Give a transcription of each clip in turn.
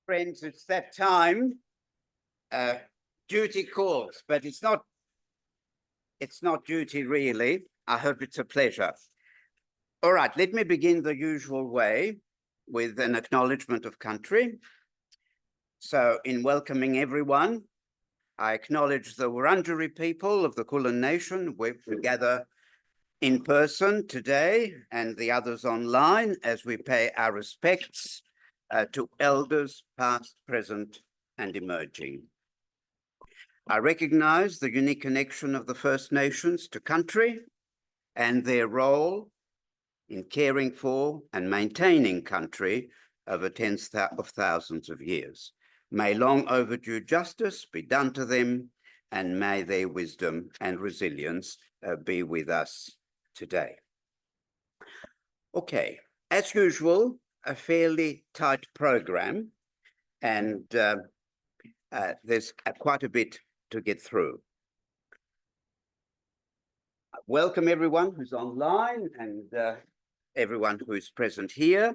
Friends, it's that time. Duty calls, but it's not duty really. I hope it's a pleasure. All right, let me begin the usual way with an acknowledgement of country. So in welcoming everyone, I acknowledge the Wurundjeri people of the Kulin Nation. We gather in person today and the others online as we pay our respects to elders past, present, and emerging. I recognize the unique connection of the First Nations to country and their role in caring for and maintaining country over tens of thousands of years. May long overdue justice be done to them, and may their wisdom and resilience be with us today. Okay, as usual, a fairly tight program, and there's quite a bit to get through. Welcome everyone who's online and everyone who's present here.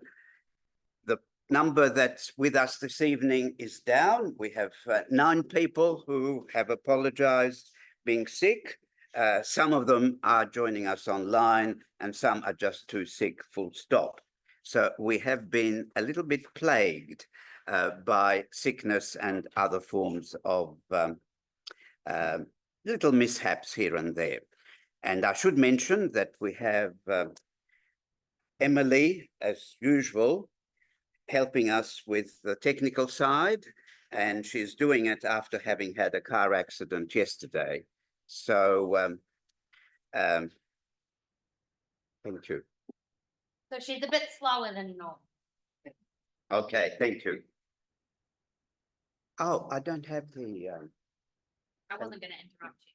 The number that's with us this evening is down. We have 9 people who have apologized being sick. Some of them are joining us online and some are just too sick, full stop. So we have been a little bit plagued by sickness and other forms of little mishaps here and there. And I should mention that we have Emily, as usual, helping us with the technical side, and she's doing it after having had a car accident yesterday. So, thank you. So she's a bit slower than normal. Okay, thank you. Oh, I don't have the... I wasn't going to interrupt you.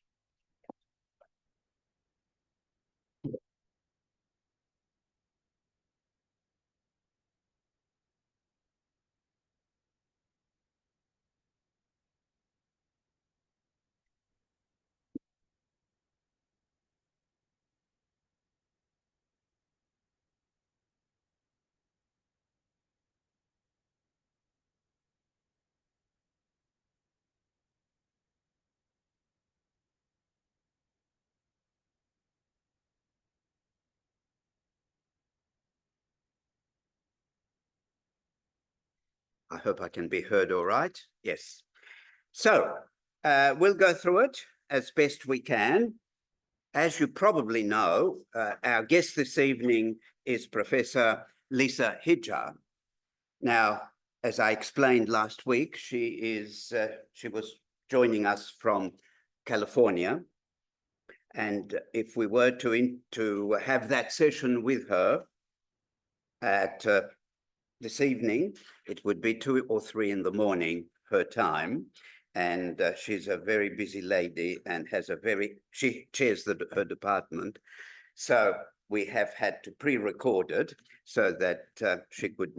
I hope I can be heard all right. Yes. So we'll go through it as best we can. As you probably know, our guest this evening is Professor Lisa Hajjar. Now, as I explained last week, she was joining us from California. And if we were to have that session with her at this evening, it would be 2 or 3 in the morning, her time. And she's a very busy lady and has she chairs her department. So we have had to pre-record it so that she could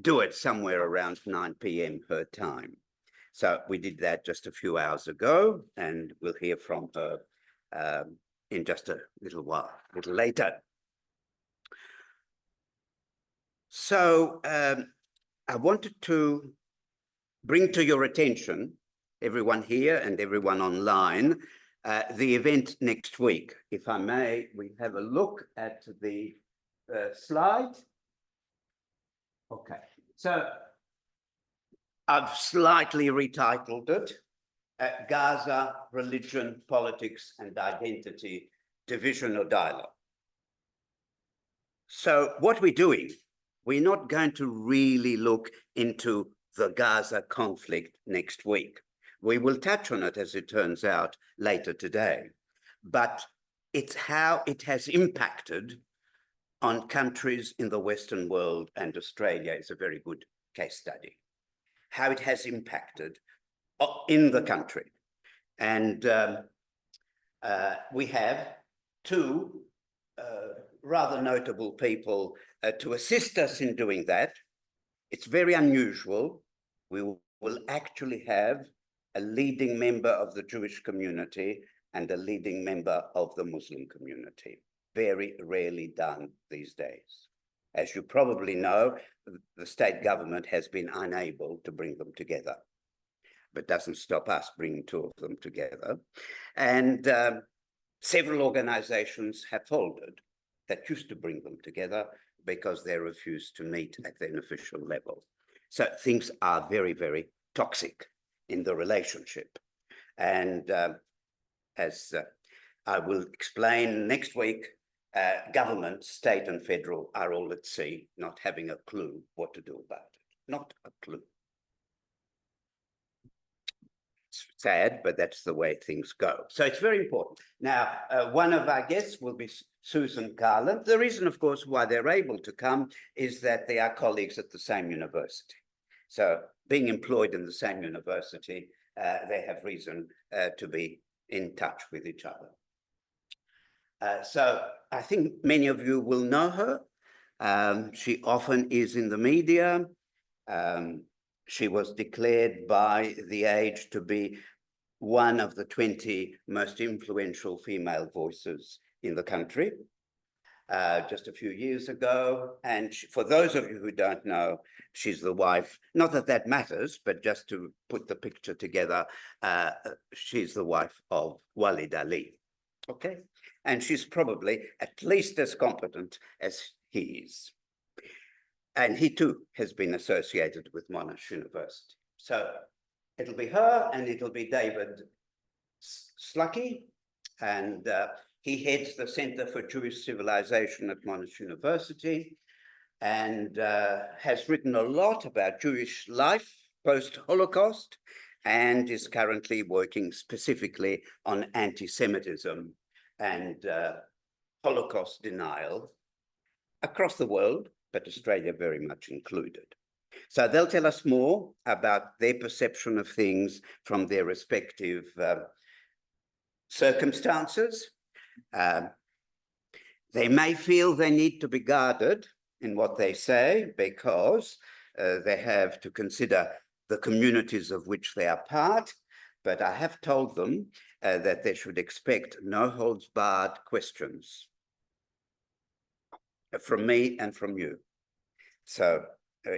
do it somewhere around 9 p.m. her time. So we did that just a few hours ago, and we'll hear from her in just a little while, a little later. So I wanted to bring to your attention, everyone here and everyone online, the event next week. If I may, we have a look at the slide. Okay, so I've slightly retitled it, Gaza, Religion, Politics and Identity, Division or Dialogue. So what we're doing, we're not going to really look into the Gaza conflict next week. We will touch on it, as it turns out, later today. But it's how it has impacted on countries in the Western world, and Australia is a very good case study. How it has impacted in the country. And we have 2 rather notable people to assist us in doing that. It's very unusual. We will actually have a leading member of the Jewish community and a leading member of the Muslim community. Very rarely done these days. As you probably know, the state government has been unable to bring them together, but doesn't stop us bringing two of them together. And several organizations have folded that used to bring them together because they refused to meet at an official level. So things are very, very toxic in the relationship. And as I will explain next week, government, state and federal, are all at sea, not having a clue what to do about it. Not a clue. It's sad, but that's the way things go. So it's very important. Now, one of our guests will be Susan Garland. The reason, of course, why they're able to come is that they are colleagues at the same university. So being employed in the same university, they have reason to be in touch with each other. So I think many of you will know her. She often is in the media. She was declared by The Age to be one of the 20 most influential female voices in the country just a few years ago. And for those of you who don't know, she's the wife, not that that matters, but just to put the picture together, she's the wife of Walid Ali, okay? And she's probably at least as competent as he is. And he too has been associated with Monash University. So it'll be her and it'll be David Slucky, and he heads the Center for Jewish Civilization at Monash University and has written a lot about Jewish life post-Holocaust and is currently working specifically on anti-Semitism and Holocaust denial across the world, but Australia very much included. So they'll tell us more about their perception of things from their respective circumstances. They may feel they need to be guarded in what they say because they have to consider the communities of which they are part, but I have told them that they should expect no holds barred questions from me and from you. So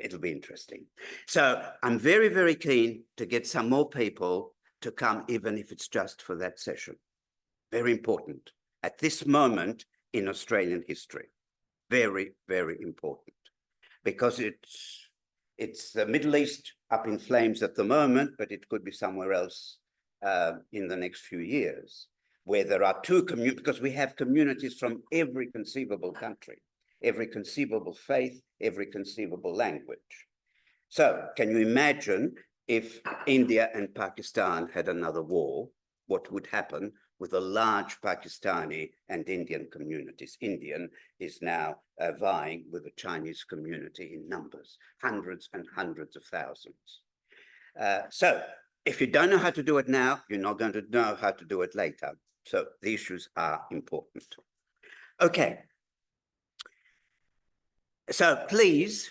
it'll be interesting. So I'm very, very keen to get some more people to come, even if it's just for that session. Very important at this moment in Australian history. Very, very important, because it's the Middle East up in flames at the moment, but it could be somewhere else in the next few years, where there are two communities, because we have communities from every conceivable country, every conceivable faith, every conceivable language. So can you imagine if India and Pakistan had another war, what would happen with the large Pakistani and Indian communities? Indian is now vying with the Chinese community in numbers, hundreds and hundreds of thousands. So if you don't know how to do it now, you're not going to know how to do it later. So the issues are important. Okay. So please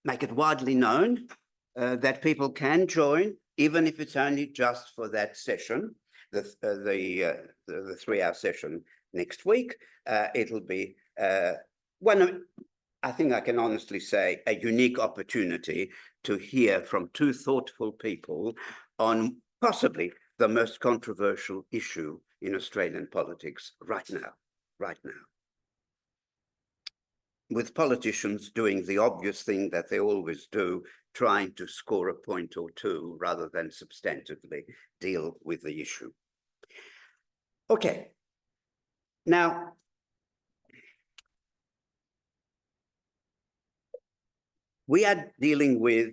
make it widely known that people can join, even if it's only just for that session, the 3-hour session next week. It'll be one of, I think I can honestly say, a unique opportunity to hear from two thoughtful people on possibly the most controversial issue in Australian politics right now. With politicians doing the obvious thing that they always do, trying to score a point or two rather than substantively deal with the issue. Okay. Now, we are dealing with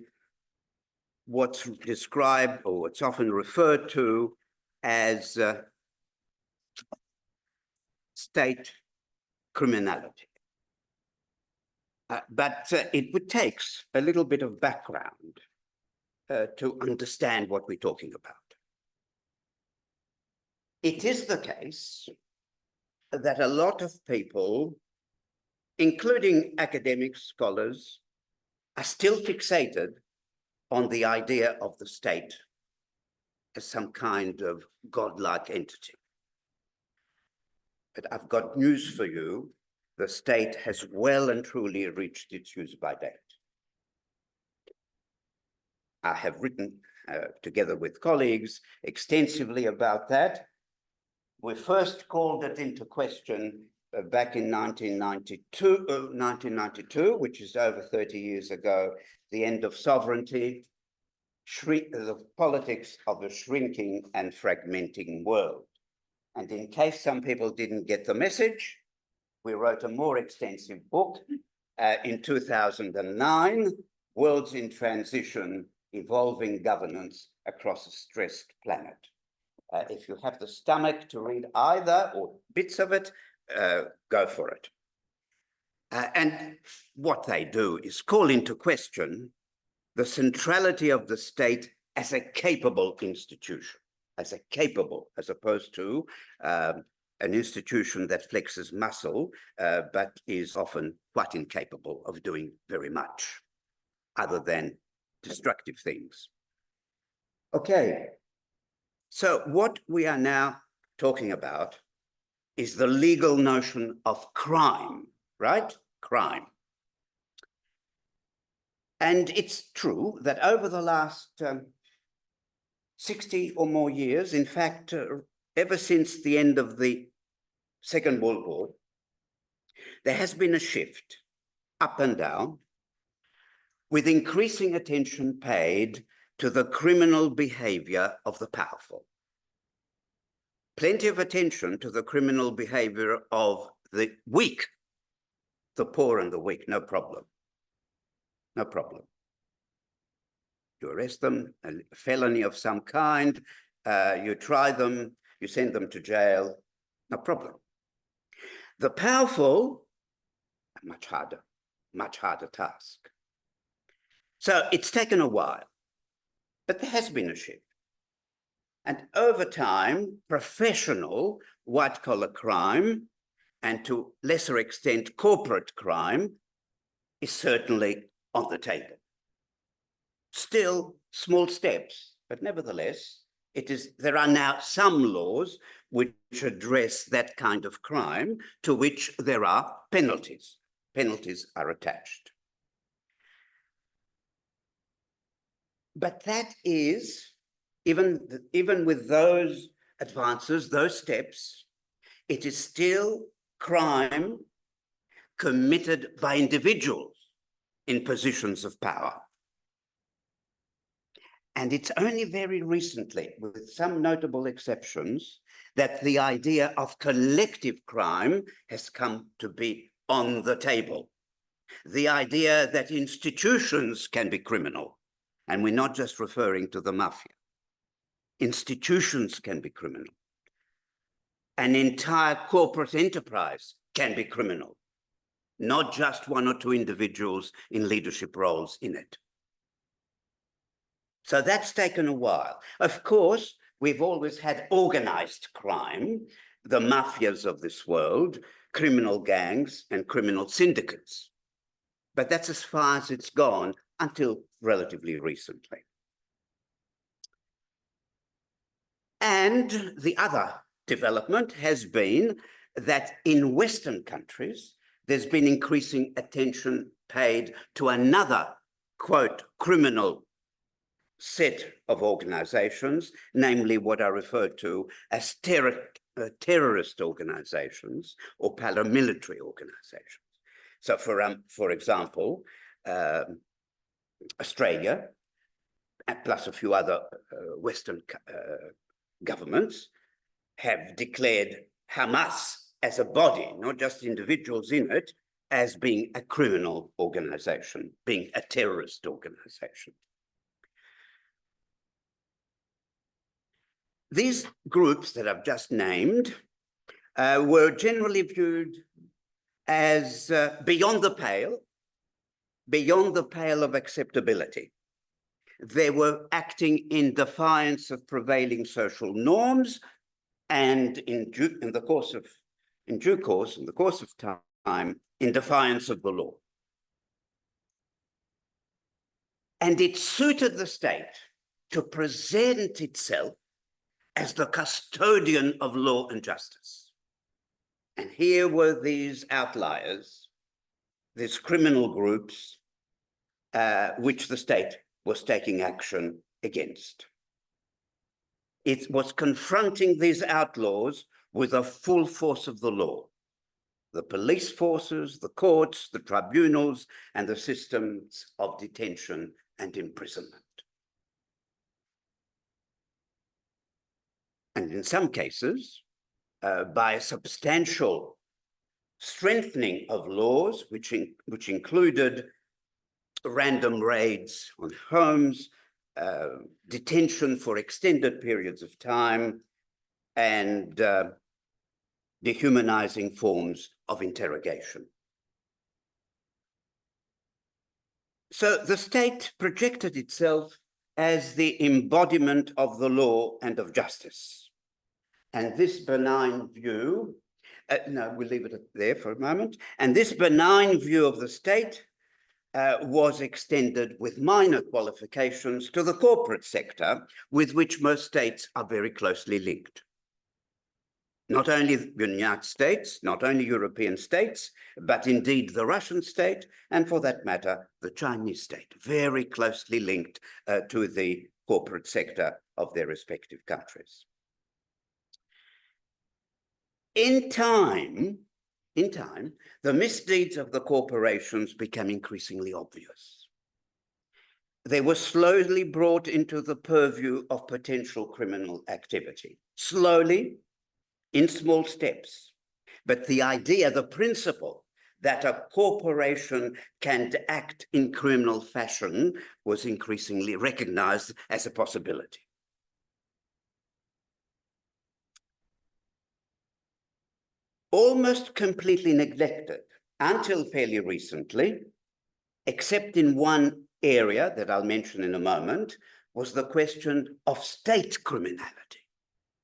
what's described or what's often referred to as state criminality. But it takes a little bit of background to understand what we're talking about. It is the case that a lot of people, including academic scholars, are still fixated on the idea of the state as some kind of godlike entity. But I've got news for you. the state has well and truly reached its use-by date. I have written, together with colleagues, extensively about that. We first called it into question back in 1992, which is over 30 years ago, the end of sovereignty, the politics of a shrinking and fragmenting world. And in case some people didn't get the message, we wrote a more extensive book in 2009, Worlds in Transition, Evolving Governance Across a Stressed Planet. If you have the stomach to read either or bits of it, go for it. And what they do is call into question the centrality of the state as a capable institution, as opposed to an institution that flexes muscle, but is often quite incapable of doing very much other than destructive things. Okay, so what we are now talking about is the legal notion of crime, right? Crime. And it's true that over the last 60 or more years, in fact, ever since the end of the Second World War, there has been a shift up and down with increasing attention paid to the criminal behavior of the powerful. Plenty of attention to the criminal behavior of the weak, the poor and the weak, no problem. No problem. You arrest them, a felony of some kind, you try them, you send them to jail, no problem. The powerful, a much harder task. So it's taken a while, but there has been a shift. And over time, professional white-collar crime, and to lesser extent, corporate crime, is certainly on the table. Still small steps, but nevertheless, there are now some laws which address that kind of crime to which there are penalties. Penalties are attached. But that is, even with those advances, those steps, it is still crime committed by individuals in positions of power. And it's only very recently, with some notable exceptions, that the idea of collective crime has come to be on the table. The idea that institutions can be criminal, and we're not just referring to the mafia. Institutions can be criminal. An entire corporate enterprise can be criminal, not just one or two individuals in leadership roles in it. So that's taken a while. Of course, we've always had organized crime, the mafias of this world, criminal gangs and criminal syndicates. But that's as far as it's gone until relatively recently. And the other development has been that in Western countries, there's been increasing attention paid to another, quote, criminal set of organizations, namely what are referred to as terrorist organizations or paramilitary organizations. So for example, Australia, plus a few other Western governments, have declared Hamas as a body, not just individuals in it, as being a criminal organization, being a terrorist organization. These groups that I've just named were generally viewed as beyond the pale of acceptability. They were acting in defiance of prevailing social norms and in the course of time, in defiance of the law. And it suited the state to present itself as the custodian of law and justice. And here were these outliers, these criminal groups, which the state was taking action against. It was confronting these outlaws with the full force of the law. The police forces, the courts, the tribunals, and the systems of detention and imprisonment. And in some cases, by a substantial strengthening of laws, which included random raids on homes, detention for extended periods of time, and dehumanizing forms of interrogation. So the state projected itself as the embodiment of the law and of justice. And this benign view, no, we'll leave it there for a moment. And this benign view of the state was extended with minor qualifications to the corporate sector, with which most states are very closely linked. Not only the United States, not only European states, but indeed the Russian state, and for that matter, the Chinese state, very closely linked to the corporate sector of their respective countries. In time, the misdeeds of the corporations became increasingly obvious. They were slowly brought into the purview of potential criminal activity. Slowly, in small steps. But the idea, the principle that a corporation can act in criminal fashion was increasingly recognized as a possibility. Almost completely neglected until fairly recently, except in one area that I'll mention in a moment, was the question of state criminality.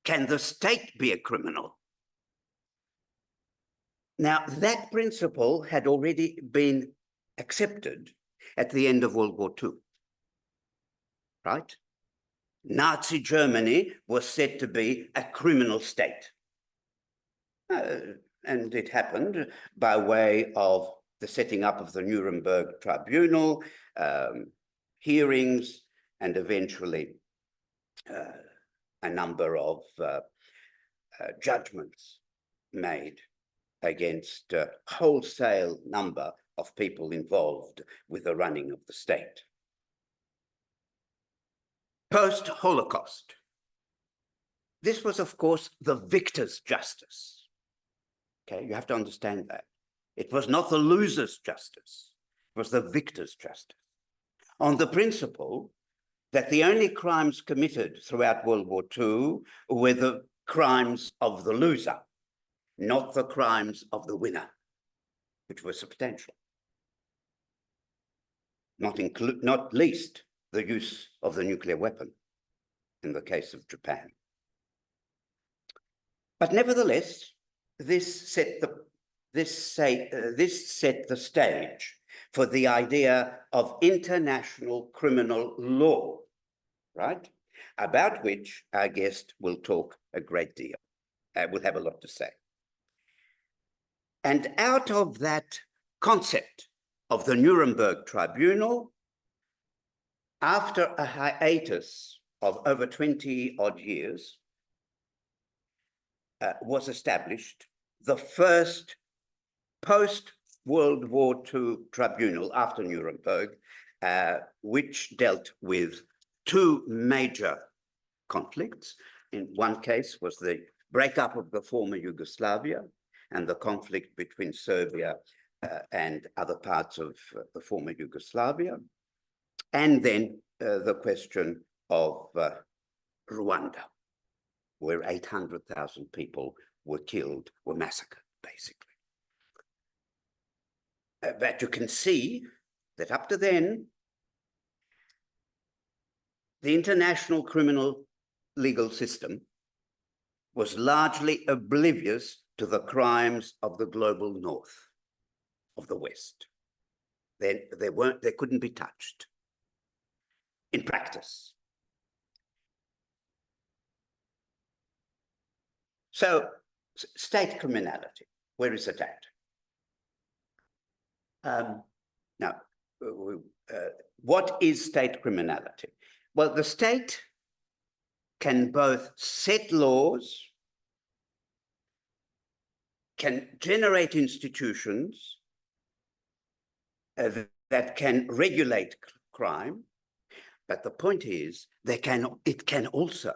Can the state be a criminal? Now, that principle had already been accepted at the end of World War II, right? Nazi Germany was said to be a criminal state. And it happened by way of the setting up of the Nuremberg Tribunal, hearings, and eventually a number of judgments made against a wholesale number of people involved with the running of the state. Post-Holocaust, this was, of course, the victor's justice. Okay, you have to understand that. It was not the loser's justice, it was the victor's justice. On the principle that the only crimes committed throughout World War II were the crimes of the loser, not the crimes of the winner, which were substantial. Not least the use of the nuclear weapon in the case of Japan. But nevertheless, this set the stage for the idea of international criminal law, right? About which our guest will talk a great deal. Will have a lot to say. And out of that concept of the Nuremberg Tribunal, after a hiatus of over 20-odd years, was established the first post-World War II tribunal after Nuremberg, which dealt with two major conflicts. In one case was the breakup of the former Yugoslavia and the conflict between Serbia and other parts of the former Yugoslavia. And then the question of Rwanda, where 800,000 people were killed, were massacred, basically. But you can see that up to then, the international criminal legal system was largely oblivious to the crimes of the global north, of the West. They couldn't be touched in practice. So, state criminality. Where is it at? Now, what is state criminality? Well, the state can both set laws, can generate institutions that can regulate crime, but the point is it can also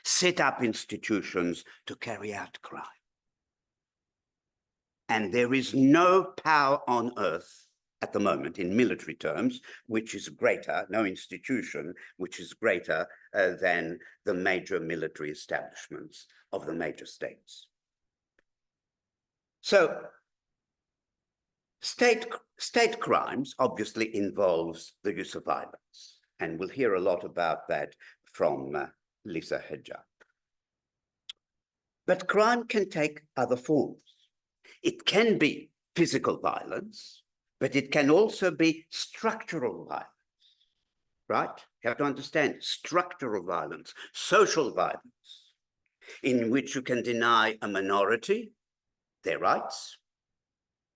set up institutions to carry out crime. And there is no power on earth at the moment, in military terms, which is greater, no institution which is greater than the major military establishments of the major states. So state crimes obviously involves the use of violence, and we'll hear a lot about that from Lisa Hajjar. But crime can take other forms. It can be physical violence, but it can also be structural violence, right? You have to understand structural violence, social violence, in which you can deny a minority their rights,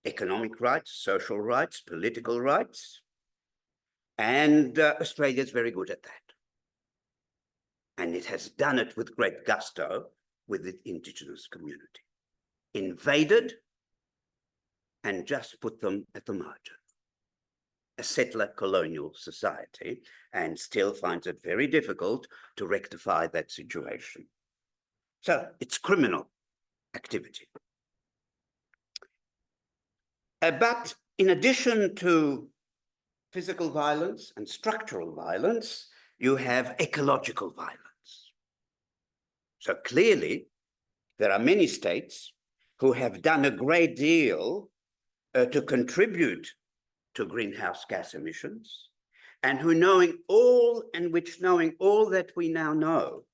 economic rights, social rights, political rights, and Australia is very good at that. And it has done it with great gusto with the Indigenous community. Invaded and just put them at the margin. A settler colonial society, and still finds it very difficult to rectify that situation. So it's criminal activity. But in addition to physical violence and structural violence, you have ecological violence. So clearly, there are many states who have done a great deal to contribute to greenhouse gas emissions, and who knowing all that we now know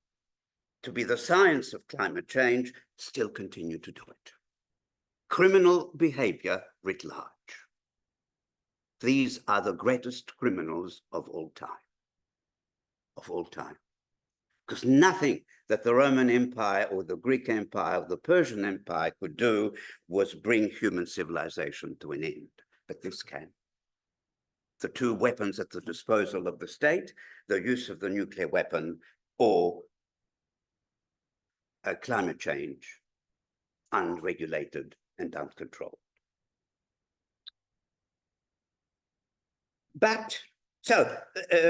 to be the science of climate change, still continue to do it. Criminal behavior writ large. These are the greatest criminals of all time. Because nothing that the Roman Empire or the Greek Empire or the Persian Empire could do was bring human civilization to an end, but this can. The two weapons at the disposal of the state, the use of the nuclear weapon or climate change, unregulated and uncontrolled. But, so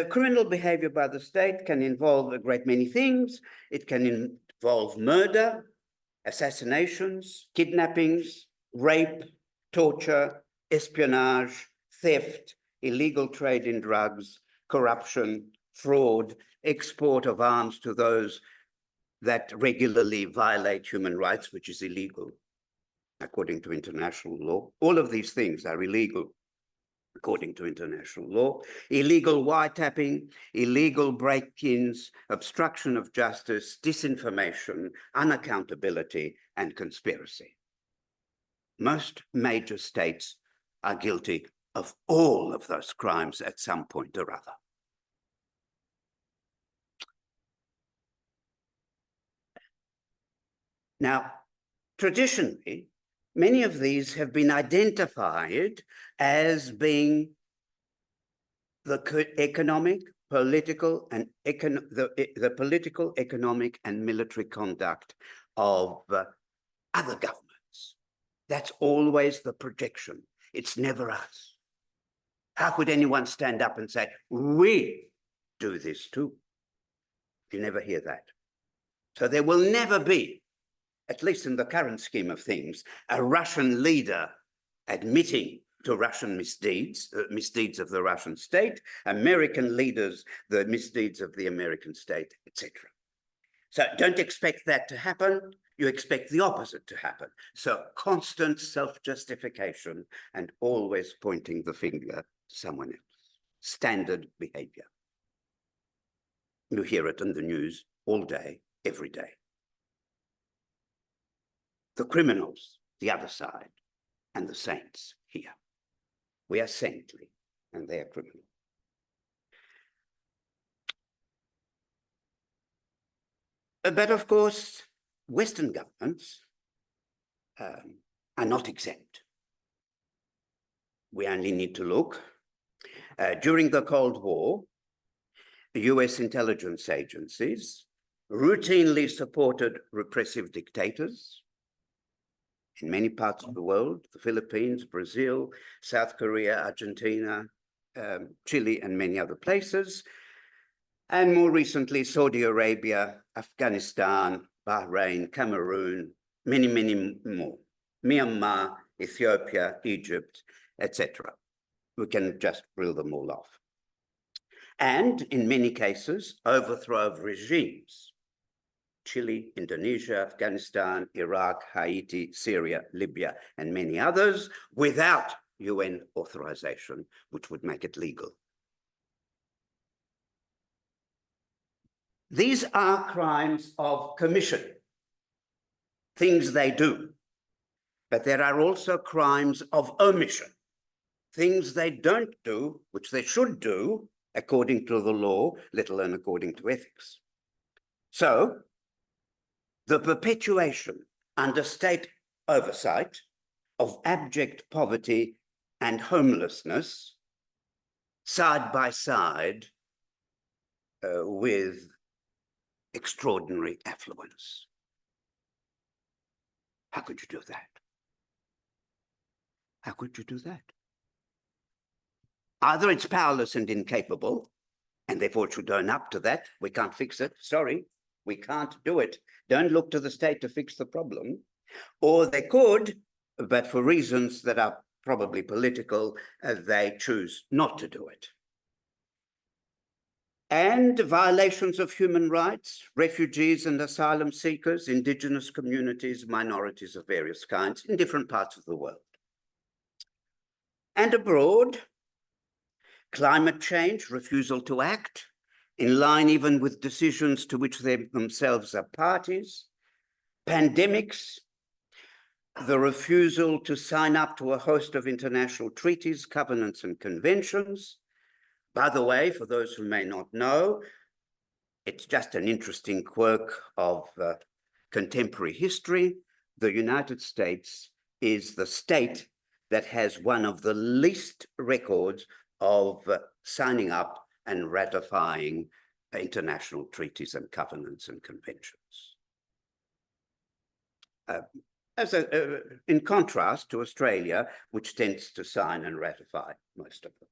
criminal behavior by the state can involve a great many things. It can involve murder, assassinations, kidnappings, rape, torture, espionage, theft, illegal trade in drugs, corruption, fraud, export of arms to those that regularly violate human rights, which is illegal according to international law. All of these things are illegal according to international law. Illegal wiretapping, illegal break-ins, obstruction of justice, disinformation, unaccountability, and conspiracy. Most major states are guilty of all of those crimes at some point or other. Now, traditionally, many of these have been identified as being the economic, political, and the political, economic, and military conduct of other governments. That's always the projection. It's never us. How could anyone stand up and say, we do this too? You never hear that. So there will never be, at least in the current scheme of things, a Russian leader admitting to Russian misdeeds, misdeeds of the Russian state, American leaders, the misdeeds of the American state, etc. So don't expect that to happen. You expect the opposite to happen. So constant self-justification and always pointing the finger to someone else. Standard behavior. You hear it in the news all day, every day. The criminals, the other side, and the saints here. We are saintly, and they are criminal. But of course, Western governments are not exempt. We only need to look. During the Cold War, the US intelligence agencies routinely supported repressive dictators in many parts of the world, the Philippines, Brazil, South Korea, Argentina, Chile, and many other places. And more recently, Saudi Arabia, Afghanistan, Bahrain, Cameroon, many, many more. Myanmar, Ethiopia, Egypt, etc. We can just reel them all off. And in many cases, overthrow of regimes. Chile, Indonesia, Afghanistan, Iraq, Haiti, Syria, Libya, and many others without UN authorization, which would make it legal. These are crimes of commission, things they do. But there are also crimes of omission, things they don't do, which they should do according to the law, let alone according to ethics. So, the perpetuation under state oversight of abject poverty and homelessness side by side with extraordinary affluence. How could you do that? How could you do that? Either it's powerless and incapable, and therefore it should own up to that. We can't fix it. Sorry, we can't do it. Don't look to the state to fix the problem. Or they could, but for reasons that are probably political, they choose not to do it. And violations of human rights, refugees and asylum seekers, indigenous communities, minorities of various kinds in different parts of the world. And abroad, climate change, refusal to act, in line even with decisions to which they themselves are parties, pandemics, the refusal to sign up to a host of international treaties, covenants, and conventions. By the way, for those who may not know, it's just an interesting quirk of contemporary history. The United States is the state that has one of the least records of signing up and ratifying international treaties and covenants and conventions. In contrast to Australia, which tends to sign and ratify most of them,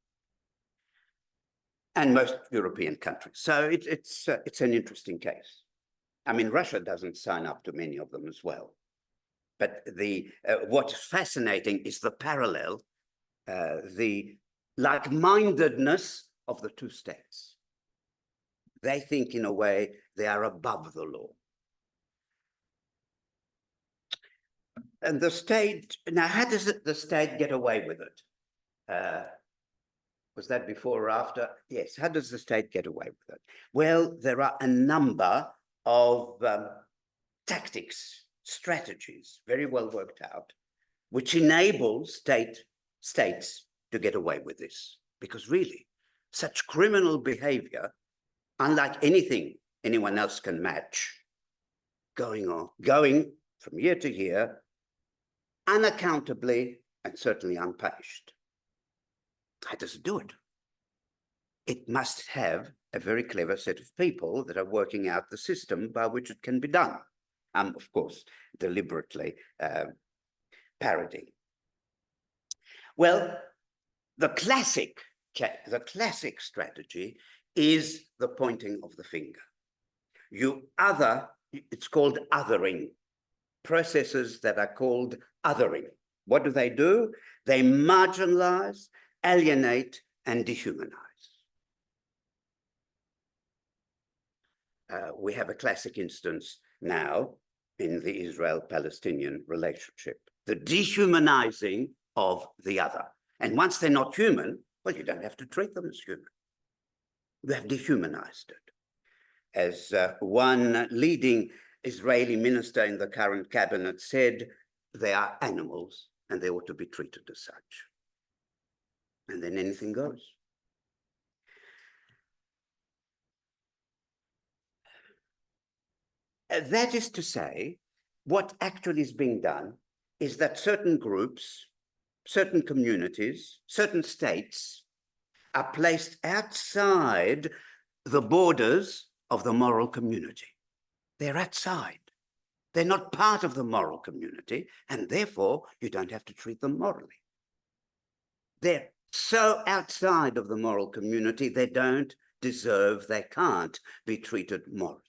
and most European countries. So it's an interesting case. I mean, Russia doesn't sign up to many of them as well. But what is fascinating is the parallel, the like-mindedness of the two states. They think in a way they are above the law. And the state, now how does the state get away with it? Was that before or after? Yes, how does the state get away with it? Well, there are a number of tactics, strategies, very well worked out, which enable states to get away with this. Because really, such criminal behavior, unlike anything anyone else can match, going from year to year, unaccountably and certainly unpunished. How does it do it? It must have a very clever set of people that are working out the system by which it can be done. Of course, deliberately parodying. Well, the classic strategy is the pointing of the finger. It's called othering. Processes that are called othering. What do? They marginalize, alienate, and dehumanize. We have a classic instance now in the Israel-Palestinian relationship, the dehumanizing of the other. And once they're not human, well, you don't have to treat them as human. You have dehumanized it. As one leading Israeli minister in the current cabinet said, they are animals and they ought to be treated as such. And then anything goes. That is to say, what actually is being done is that certain groups, certain communities, certain states are placed outside the borders of the moral community. They're outside. They're not part of the moral community, and therefore you don't have to treat them morally. They're so outside of the moral community, they don't deserve, they can't be treated morally.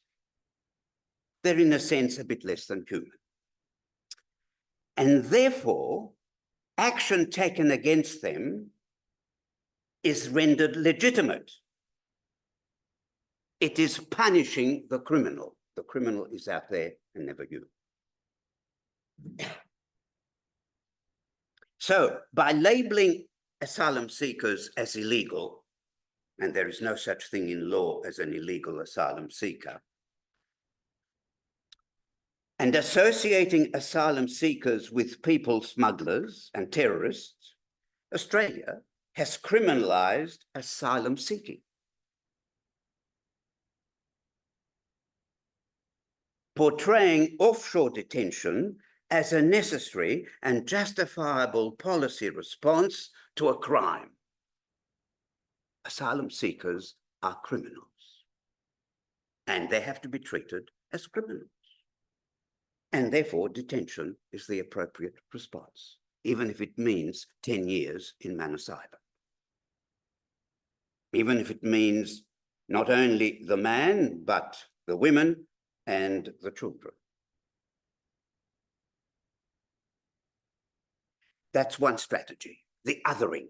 They're in a sense a bit less than human. And therefore, action taken against them is rendered legitimate. It is punishing the criminal. The criminal is out there and never you. So by labeling asylum seekers as illegal, and there is no such thing in law as an illegal asylum seeker, and associating asylum seekers with people smugglers and terrorists, Australia has criminalised asylum seeking. Portraying offshore detention as a necessary and justifiable policy response to a crime. Asylum seekers are criminals, and they have to be treated as criminals. And therefore, detention is the appropriate response, even if it means 10 years in Manus Island. Even if it means not only the man, but the women and the children. That's one strategy, the othering,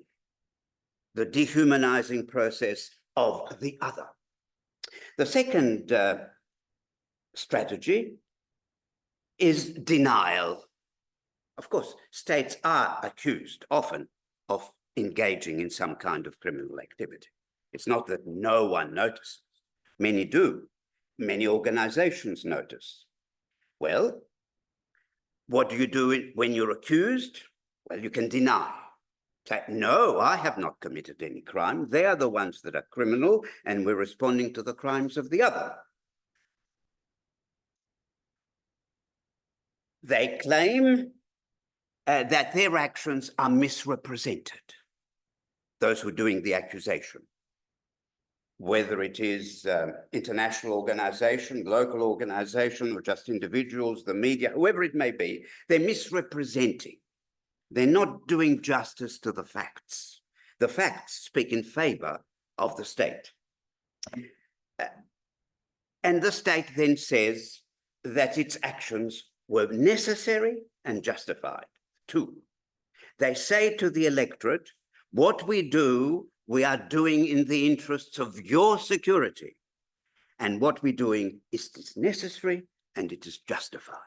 the dehumanizing process of the other. The second strategy is denial. Of course, states are accused often of engaging in some kind of criminal activity. It's not that no one notices. Many do. Many organizations notice. Well, what do you do when you're accused? Well, you can deny. Say, no, I have not committed any crime. They are the ones that are criminal, and we're responding to the crimes of the other. They claim that their actions are misrepresented, those who are doing the accusation. Whether it is international organization, local organization, or just individuals, the media, whoever it may be, they're misrepresenting. They're not doing justice to the facts. The facts speak in favor of the state. And the state then says that its actions were necessary and justified. Two, they say to the electorate, what we do, we are doing in the interests of your security. And what we're doing is necessary and it is justified.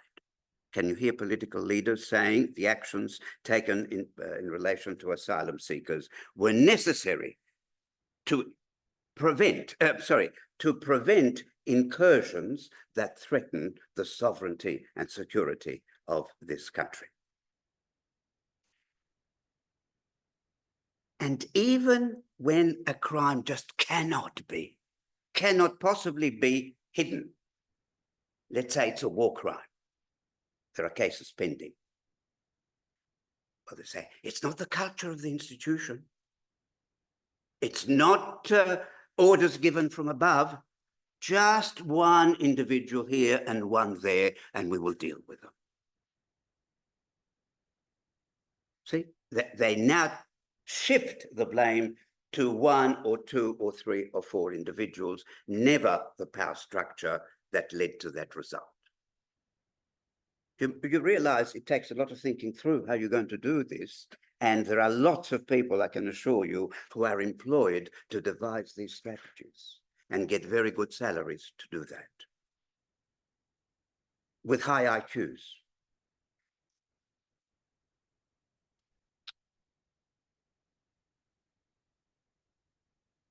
Can you hear political leaders saying the actions taken in relation to asylum seekers were necessary to prevent incursions that threaten the sovereignty and security of this country? And even when a crime just cannot possibly be hidden, let's say it's a war crime, there are cases pending. Well, they say, it's not the culture of the institution. It's not orders given from above, just one individual here and one there, and we will deal with them. See, they now shift the blame to one or two or three or four individuals, never the power structure that led to that result. You realize it takes a lot of thinking through how you're going to do this. And there are lots of people, I can assure you, who are employed to devise these strategies and get very good salaries to do that with high IQs.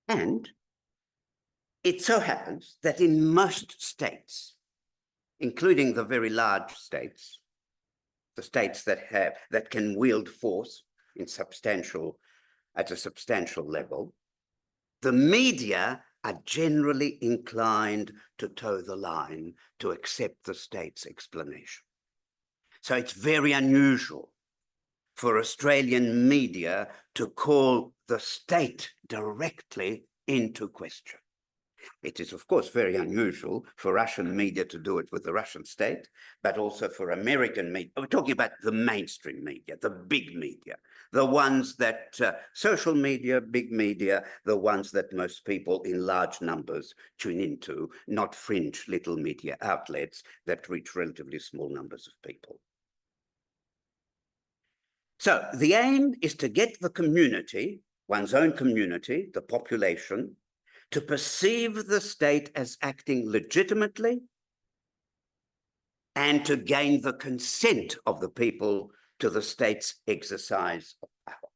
And it so happens that in most states, including the very large states, the states that can wield force at a substantial level, the media are generally inclined to toe the line, to accept the state's explanation. So it's very unusual for Australian media to call the state directly into question. It is, of course, very unusual for Russian media to do it with the Russian state, but also for American media. We're talking about the mainstream media, the big media, the ones that social media, big media, the ones that most people in large numbers tune into, not fringe little media outlets that reach relatively small numbers of people. So the aim is to get the community, one's own community, the population, to perceive the state as acting legitimately and to gain the consent of the people to the state's exercise of power.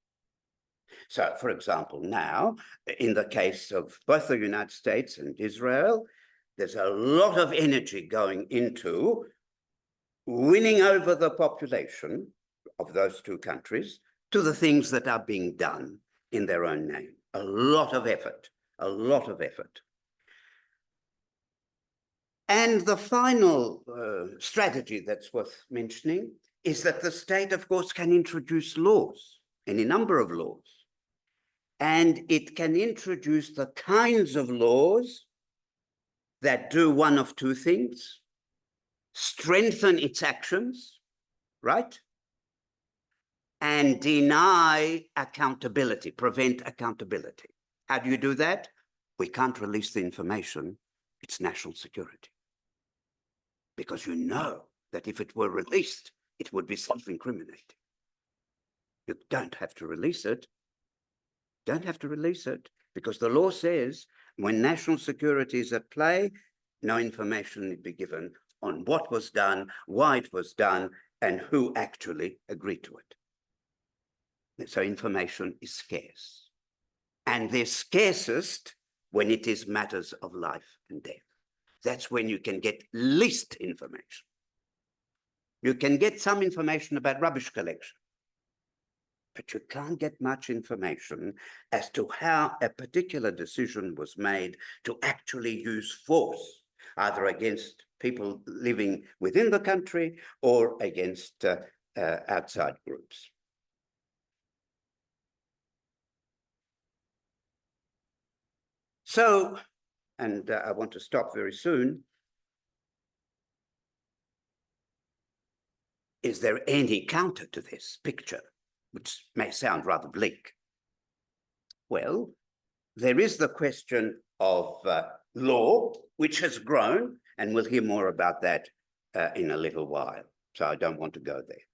So, for example, now, in the case of both the United States and Israel, there's a lot of energy going into winning over the population of those two countries to the things that are being done in their own name. A lot of effort. A lot of effort. And the final strategy that's worth mentioning is that the state, of course, can introduce laws, any number of laws. And it can introduce the kinds of laws that do one of two things: strengthen its actions, right? And deny accountability, prevent accountability. How do you do that? We can't release the information. It's national security. Because you know that if it were released, it would be self-incriminating. You don't have to release it. Don't have to release it, because the law says when national security is at play, no information need be given on what was done, why it was done, and who actually agreed to it. So information is scarce. And they're scarcest when it is matters of life and death. That's when you can get least information. You can get some information about rubbish collection, but you can't get much information as to how a particular decision was made to actually use force, either against people living within the country or against outside groups. So, and I want to stop very soon, is there any counter to this picture, which may sound rather bleak? Well, there is the question of law, which has grown, and we'll hear more about that in a little while, so I don't want to go there.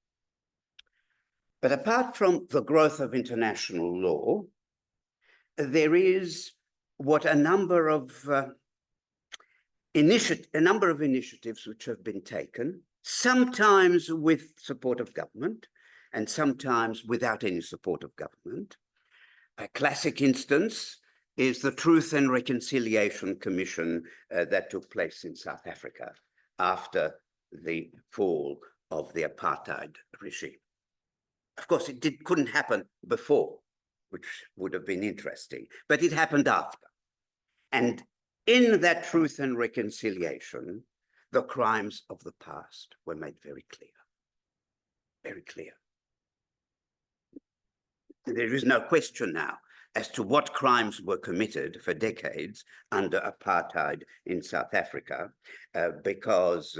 But apart from the growth of international law, there is what a number of initiatives which have been taken, sometimes with support of government and sometimes without any support of government. A classic instance is the Truth and Reconciliation Commission that took place in South Africa after the fall of the apartheid regime. Of course, it couldn't happen before, which would have been interesting, but it happened after. And in that Truth and Reconciliation, the crimes of the past were made very clear, very clear. There is no question now as to what crimes were committed for decades under apartheid in South Africa, because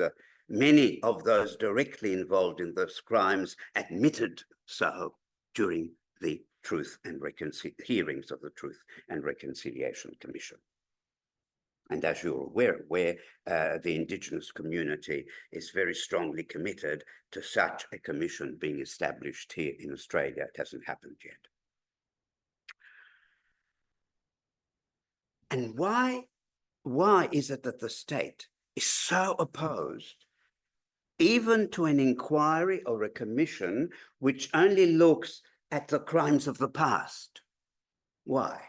many of those directly involved in those crimes admitted so during the hearings of the Truth and Reconciliation Commission. And as you're aware, the Indigenous community is very strongly committed to such a commission being established here in Australia. It hasn't happened yet. And why is it that the state is so opposed even to an inquiry or a commission which only looks at the crimes of the past? Why?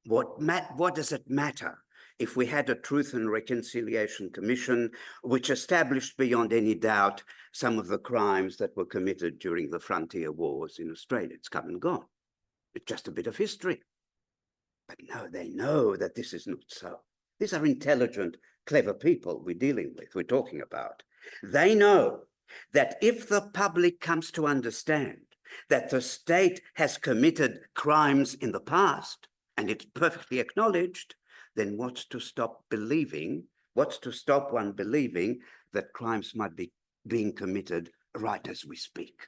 What does it matter if we had a Truth and Reconciliation Commission which established beyond any doubt some of the crimes that were committed during the frontier wars in Australia? It's come and gone. It's just a bit of history. But no, they know that this is not so. These are intelligent, clever people we're dealing with, we're talking about. They know that if the public comes to understand that the state has committed crimes in the past, and it's perfectly acknowledged, then what's to stop one believing that crimes might be being committed right as we speak?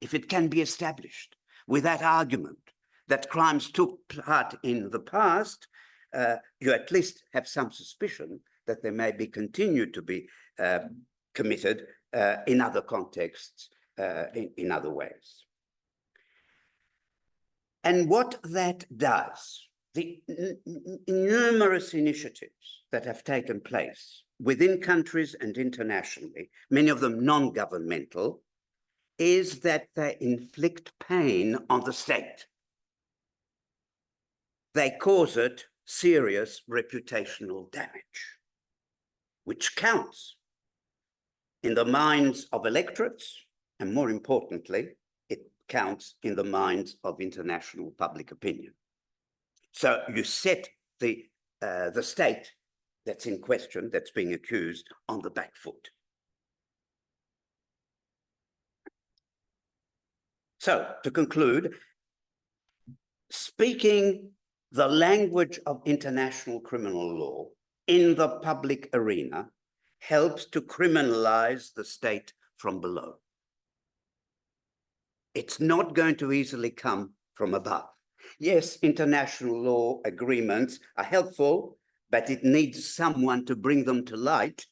If it can be established with that argument that crimes took part in the past, you at least have some suspicion that they may be continued to be committed in other contexts, in other ways. And what that does, the numerous initiatives that have taken place within countries and internationally, many of them non-governmental, is that they inflict pain on the state. They cause it serious reputational damage, which counts in the minds of electorates, and more importantly, it counts in the minds of international public opinion. So you set the state that's in question, that's being accused, on the back foot. So to conclude, speaking the language of international criminal law in the public arena helps to criminalize the state from below. It's not going to easily come from above. Yes, international law agreements are helpful, but it needs someone to bring them to light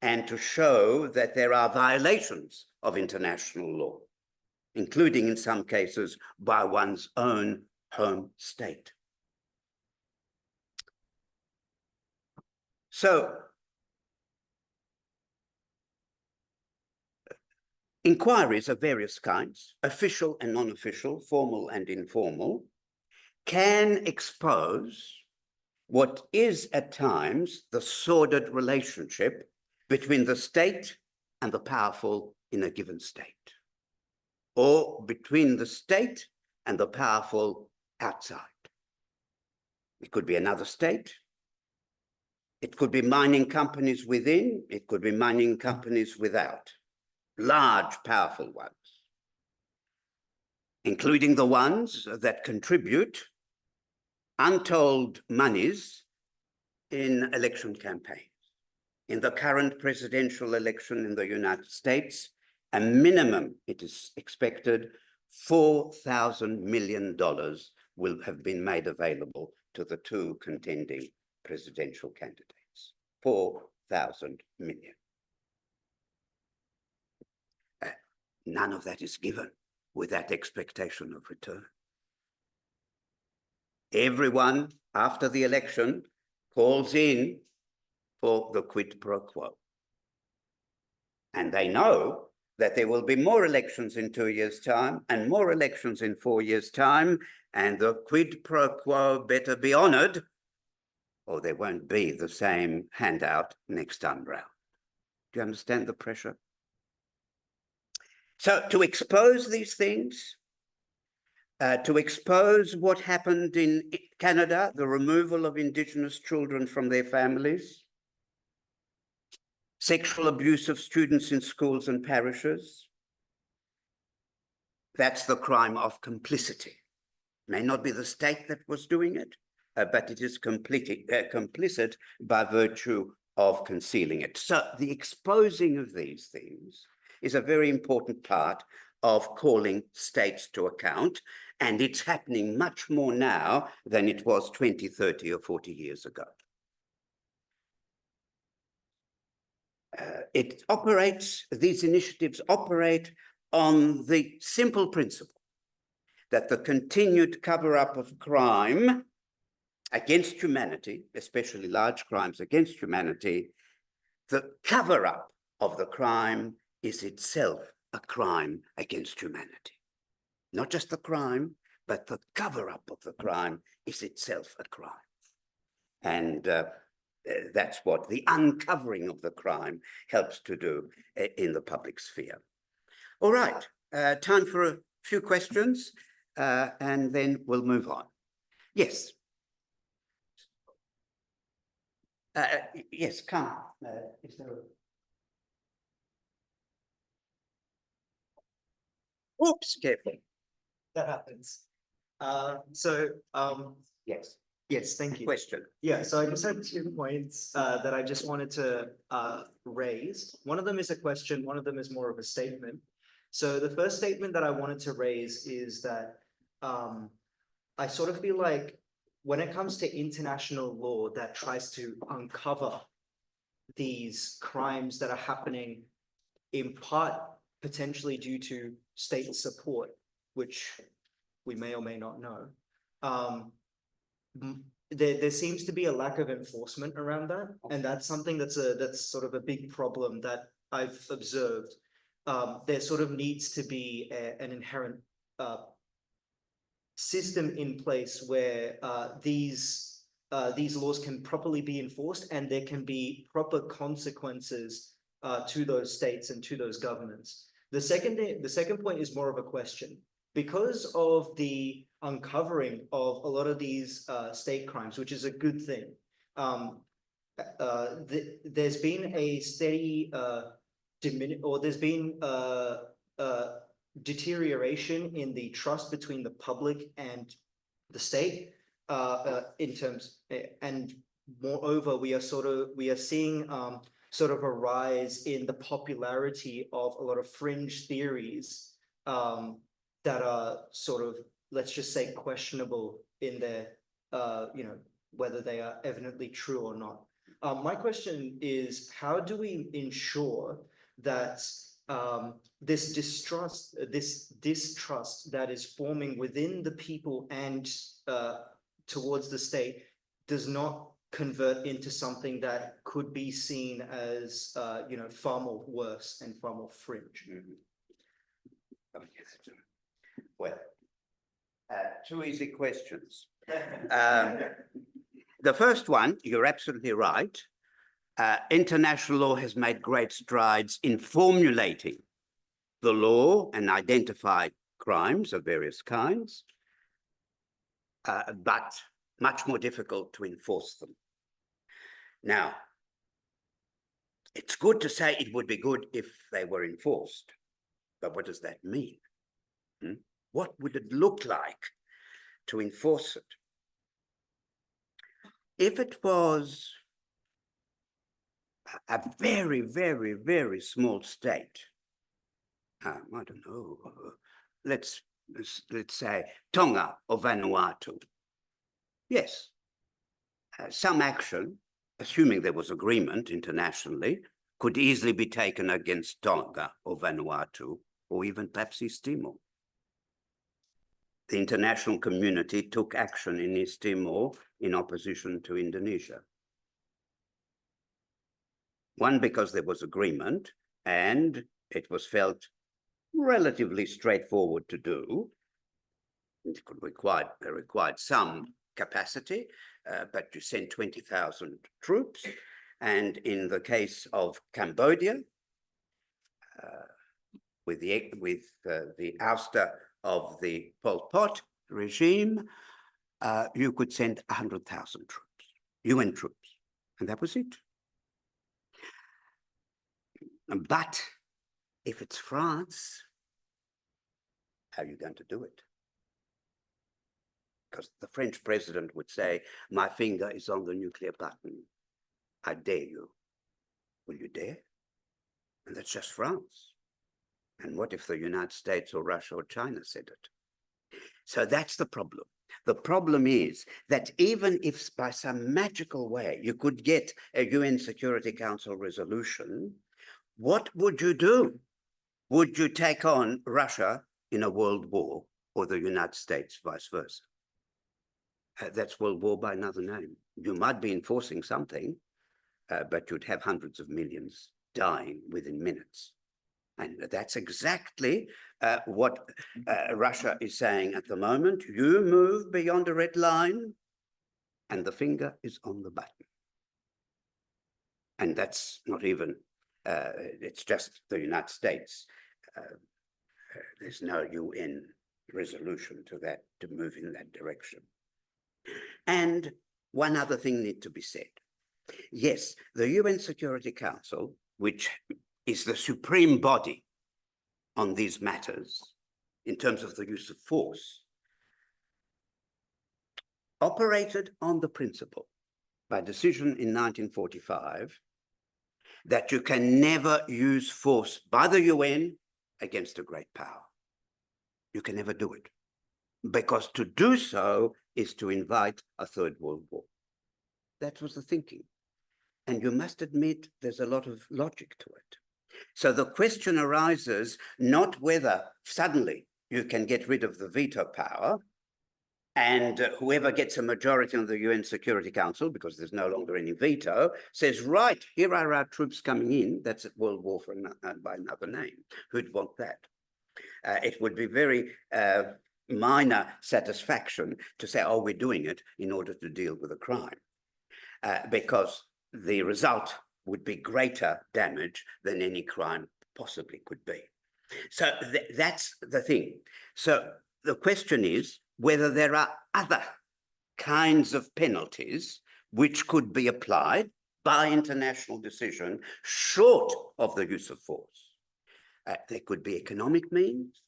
and to show that there are violations of international law, including in some cases by one's own home state. So, inquiries of various kinds, official and non-official, formal and informal, can expose what is at times the sordid relationship between the state and the powerful in a given state, or between the state and the powerful outside. It could be another state. It could be mining companies within. It could be mining companies without. Large, powerful ones, including the ones that contribute untold monies in election campaigns. In the current presidential election in the United States, a minimum, it is expected, $4,000 million will have been made available to the two contending presidential candidates. 4,000 million. None of that is given with that expectation of return. Everyone, after the election, calls in for the quid pro quo. And they know that there will be more elections in 2 years' time and more elections in 4 years' time, and the quid pro quo better be honored, or there won't be the same handout next time round. Do you understand the pressure? So to expose these things, to expose what happened in Canada, the removal of Indigenous children from their families, sexual abuse of students in schools and parishes, that's the crime of complicity. May not be the state that was doing it, but it is complicit by virtue of concealing it. So the exposing of these things is a very important part of calling states to account, and it's happening much more now than it was 20, 30, or 40 years ago. These initiatives operate on the simple principle that the continued cover-up of crime against humanity, especially large crimes against humanity, the cover-up of the crime is itself a crime against humanity. Not just the crime, but the cover-up of the crime is itself a crime. And that's what the uncovering of the crime helps to do in the public sphere. All right, time for a few questions, and then we'll move on. Yes. Yes, come. Is there Oops, careful. That happens. Yes, Yes, thank you. question. Yeah, so I just had 2 points that I just wanted to raise. One of them is a question, one of them is more of a statement. So the first statement that I wanted to raise is that I sort of feel like when it comes to international law that tries to uncover these crimes that are happening in part potentially due to state support, which we may or may not know. There seems to be a lack of enforcement around that, and that's something that's sort of a big problem that I've observed. There sort of needs to be an inherent system in place where these laws can properly be enforced, and there can be proper consequences to those states and to those governments. The second point is more of a question. Because of the uncovering of a lot of these state crimes, which is a good thing, there's been a steady deterioration in the trust between the public and the state in terms, and moreover, we are seeing sort of a rise in the popularity of a lot of fringe theories that are sort of, let's just say, questionable in their, whether they are evidently true or not. My question is, how do we ensure that this distrust that is forming within the people and towards the state does not convert into something that could be seen as, far more worse and far more fringe? Well, two easy questions. The first one, you're absolutely right. International law has made great strides in formulating the law and identify crimes of various kinds, but much more difficult to enforce them. Now, it's good to say it would be good if they were enforced, but what does that mean? What would it look like to enforce it? If it was a very, very, very small state, I don't know, let's say Tonga or Vanuatu, yes, some action, assuming there was agreement internationally, could easily be taken against Tonga or Vanuatu, or even perhaps East Timor. The international community took action in East Timor in opposition to Indonesia. One, because there was agreement and it was felt relatively straightforward to do. It required some capacity, but you sent 20,000 troops. And in the case of Cambodia, with the ouster of the Pol Pot regime, you could send 100,000 troops, UN troops, and that was it. But if it's France, how are you going to do it? Because the French president would say, my finger is on the nuclear button. I dare you. Will you dare? And that's just France. And what if the United States or Russia or China said it? So that's the problem. The problem is that even if by some magical way you could get a UN Security Council resolution, what would you do? Would you take on Russia in a world war, or the United States, vice versa? That's world war by another name. You might be enforcing something, but you'd have hundreds of millions dying within minutes. And that's exactly what Russia is saying at the moment. You move beyond a red line, and the finger is on the button. And that's not even, it's just the United States. There's no UN resolution to move in that direction. And one other thing needs to be said. Yes, the UN Security Council, which is the supreme body on these matters, in terms of the use of force, operated on the principle by decision in 1945 that you can never use force by the UN against a great power. You can never do it, because to do so is to invite a third world war. That was the thinking. And you must admit there's a lot of logic to it. So the question arises not whether suddenly you can get rid of the veto power and whoever gets a majority on the UN Security Council, because there's no longer any veto, says, right, here are our troops coming in. That's a world war by another name. Who'd want that? It would be very minor satisfaction to say, oh, we're doing it in order to deal with a crime, because the result would be greater damage than any crime possibly could be. So that's the thing. So the question is whether there are other kinds of penalties which could be applied by international decision short of the use of force. There could be economic means,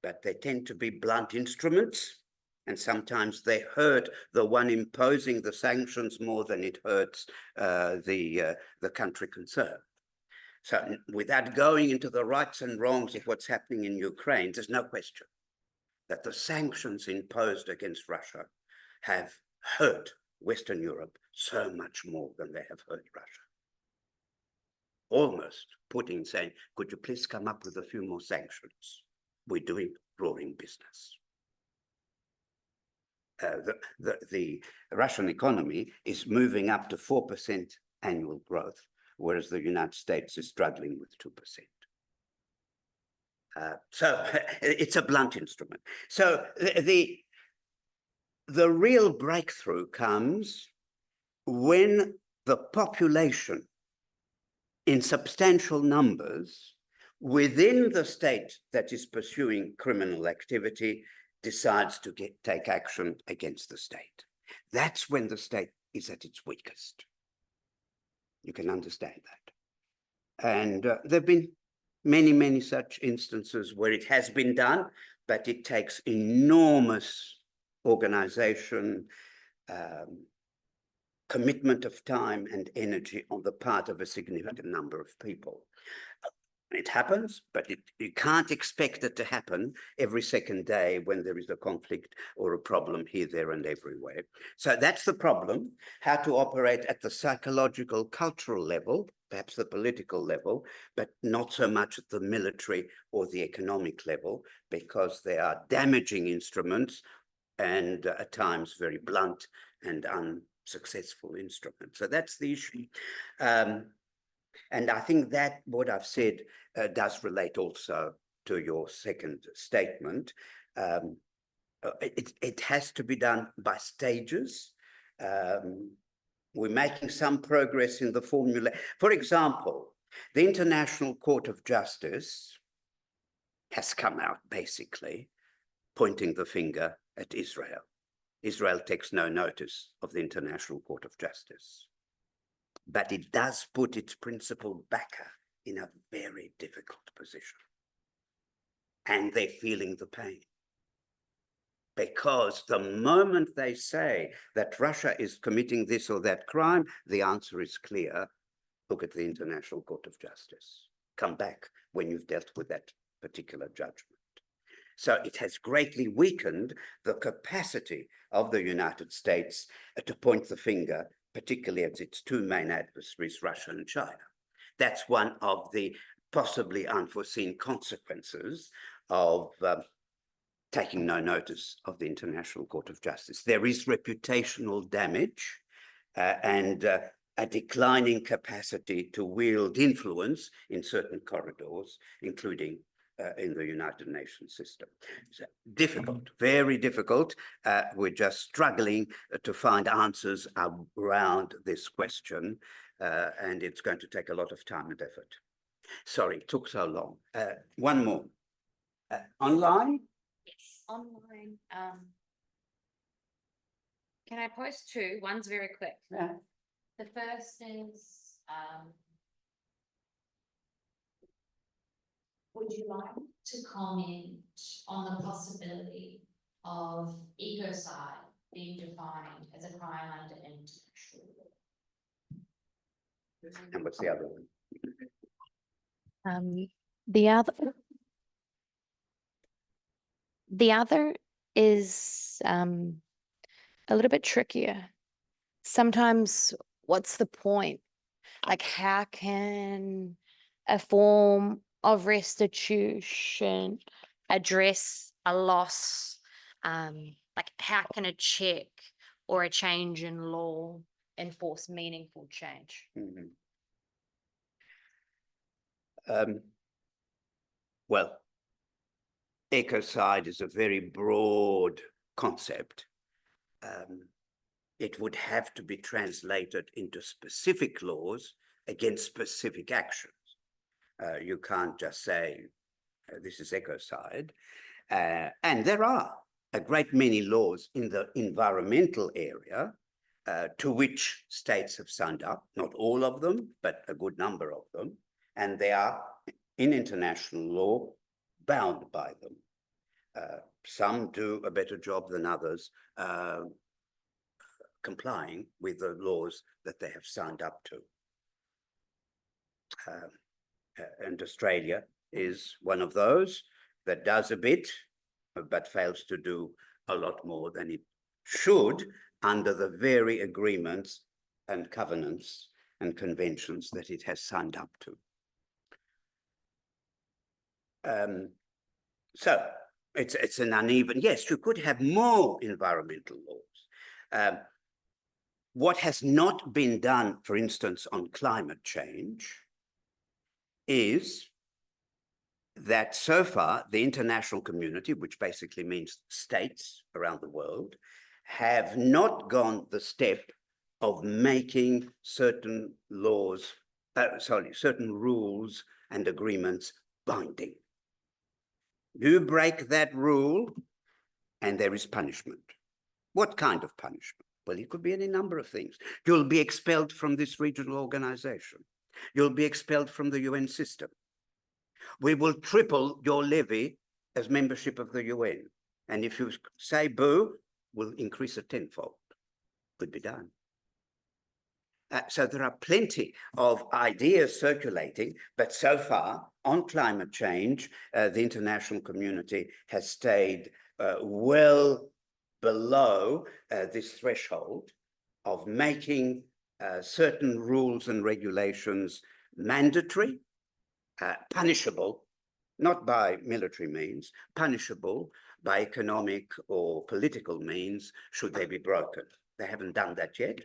but they tend to be blunt instruments, and sometimes they hurt the one imposing the sanctions more than it hurts the country concerned. So without going into the rights and wrongs of what's happening in Ukraine, there's no question that the sanctions imposed against Russia have hurt Western Europe so much more than they have hurt Russia. Almost Putin saying, could you please come up with a few more sanctions? We're doing roaring business. The Russian economy is moving up to 4% annual growth, whereas the United States is struggling with 2%. So it's a blunt instrument. So the real breakthrough comes when the population in substantial numbers within the state that is pursuing criminal activity decides to take action against the state. That's when the state is at its weakest. You can understand that. And there have been many, many such instances where it has been done, but it takes enormous organization, commitment of time and energy on the part of a significant number of people. It happens, but you can't expect it to happen every second day when there is a conflict or a problem here, there, and everywhere. So that's the problem, how to operate at the psychological, cultural level, perhaps the political level, but not so much at the military or the economic level, because they are damaging instruments and at times very blunt and unsuccessful instruments. So that's the issue. And I think that what I've said does relate also to your second statement. It has to be done by stages. We're making some progress in the formula. For example, the International Court of Justice has come out basically pointing the finger at Israel. Israel takes no notice of the International Court of Justice. But it does put its principal backer in a very difficult position. And they're feeling the pain. Because the moment they say that Russia is committing this or that crime, the answer is clear. Look at the International Court of Justice. Come back when you've dealt with that particular judgment. So it has greatly weakened the capacity of the United States to point the finger, particularly at its two main adversaries, Russia and China. That's one of the possibly unforeseen consequences of taking no notice of the International Court of Justice. There is reputational damage and a declining capacity to wield influence in certain corridors, including in the United Nations system. So difficult, very difficult. We're just struggling to find answers around this question, and it's going to take a lot of time and effort. Sorry, it took so long. One more. Online? Yes, online. Can I post two? One's very quick. Yeah. The first is, would you like to comment on the possibility of ecocide being defined as a crime under international law. And what's the other one? The other is a little bit trickier. Sometimes, what's the point? Like, how can a form of restitution address a loss? Like, how can a check or a change in law enforce meaningful change? Mhm. Well, ecocide is a very broad concept. It would have to be translated into specific laws against specific actions. You can't just say, this is ecocide. And there are a great many laws in the environmental area to which states have signed up, not all of them, but a good number of them. And they are, in international law, bound by them. Some do a better job than others complying with the laws that they have signed up to. And Australia is one of those that does a bit, but fails to do a lot more than it should under the very agreements and covenants and conventions that it has signed up to. So it's an uneven, yes, you could have more environmental laws. What has not been done, for instance, on climate change is that so far the international community, which basically means states around the world, have not gone the step of making certain laws, certain rules and agreements binding. You break that rule and there is punishment. What kind of punishment? Well, it could be any number of things. You'll be expelled from this regional organization. You'll be expelled from the UN system. We will triple your levy as membership of the UN. And if you say boo, we'll increase it tenfold. Could be done. So there are plenty of ideas circulating, but so far on climate change, the international community has stayed well below this threshold of making certain rules and regulations mandatory, punishable, not by military means, punishable by economic or political means should they be broken. They haven't done that yet.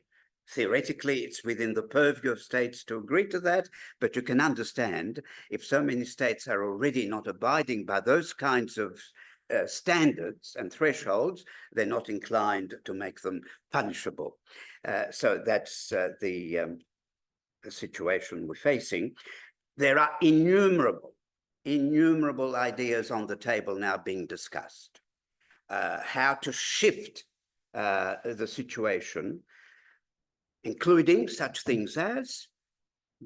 Theoretically, it's within the purview of states to agree to that, but you can understand if so many states are already not abiding by those kinds of standards and thresholds, they're not inclined to make them punishable. So that's the situation we're facing. There are innumerable ideas on the table now being discussed. How to shift the situation, including such things as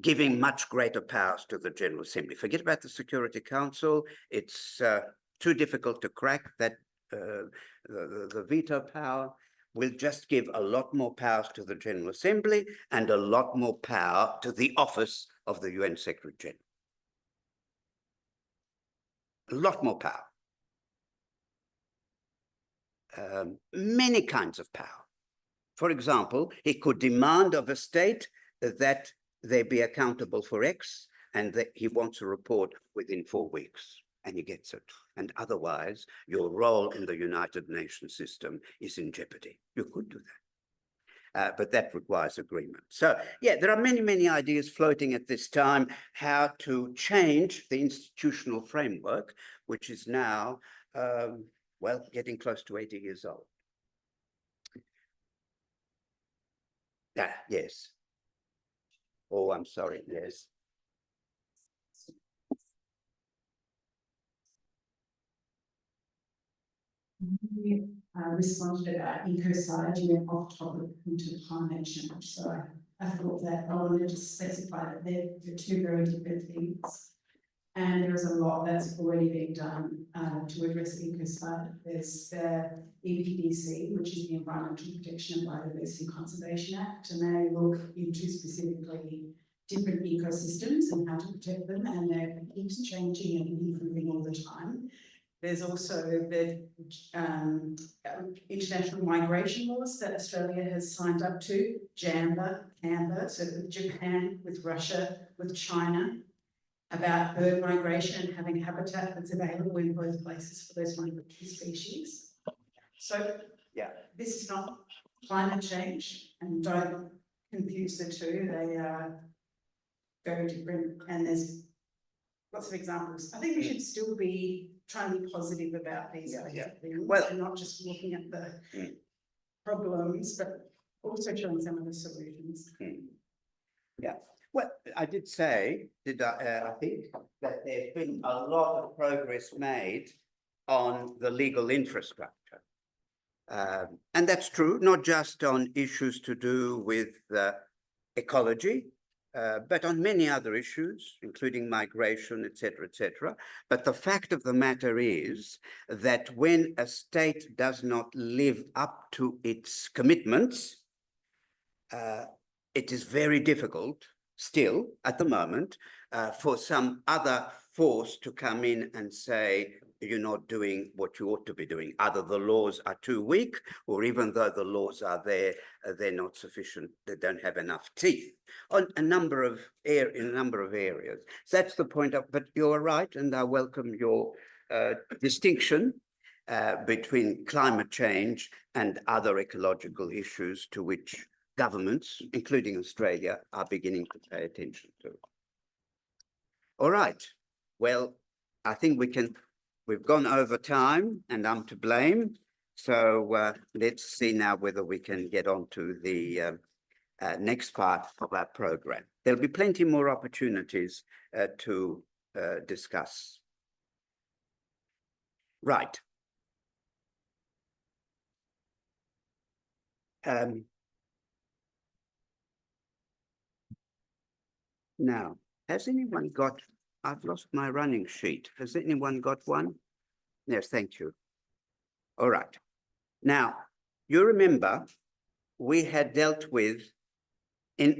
giving much greater powers to the General Assembly. Forget about the Security Council. It's too difficult to crack that the veto power. Will just give a lot more powers to the General Assembly and a lot more power to the office of the UN Secretary General. A lot more power. Many kinds of power. For example, he could demand of a state that they be accountable for X and that he wants a report within 4 weeks, and he gets it. And otherwise, your role in the United Nations system is in jeopardy. You could do that. But that requires agreement. So, yeah, there are many ideas floating at this time how to change the institutional framework, which is now, well, getting close to 80 years old. Yes. Oh, I'm sorry, yes. You responded about ecocide, you went off topic into climate change. So I thought that I wanted to specify that they're two very different things. And there is a lot that's already been done to address ecocide. There's the EPBC, which is the Environmental Protection and Biodiversity Conservation Act, and they look into specifically different ecosystems and how to protect them, and they're keeps changing and improving all the time. There's also the international migration laws that Australia has signed up to, JAMBA, AMBA, so with Japan, with Russia, with China, about bird migration and having habitat that's available in both places for those migratory species. So Yeah. this is not climate change, and don't confuse the two. They are very different, and there's lots of examples. I think we should still be trying to be positive about these things, Well, and not just looking at the problems, but also showing some of the solutions. Yeah. Well, I did say, I think that there's been a lot of progress made on the legal infrastructure. And that's true, not just on issues to do with ecology, but on many other issues, including migration, et cetera, But the fact of the matter is that when a state does not live up to its commitments, it is very difficult still at the moment for some other force to come in and say, you're not doing what you ought to be doing. Either the laws are too weak, or even though the laws are there, they're not sufficient. They don't have enough teeth on in a number of areas. So that's the point. But you're right, and I welcome your distinction between climate change and other ecological issues to which governments, including Australia, are beginning to pay attention to. All right. Well, I think we've gone over time, and I'm to blame. So let's see now whether we can get on to the next part of our program. There'll be plenty more opportunities to discuss. Right. Now, has anyone got, I've lost my running sheet. Has anyone got one? Yes, thank you. All right. Now, you remember we had dealt with,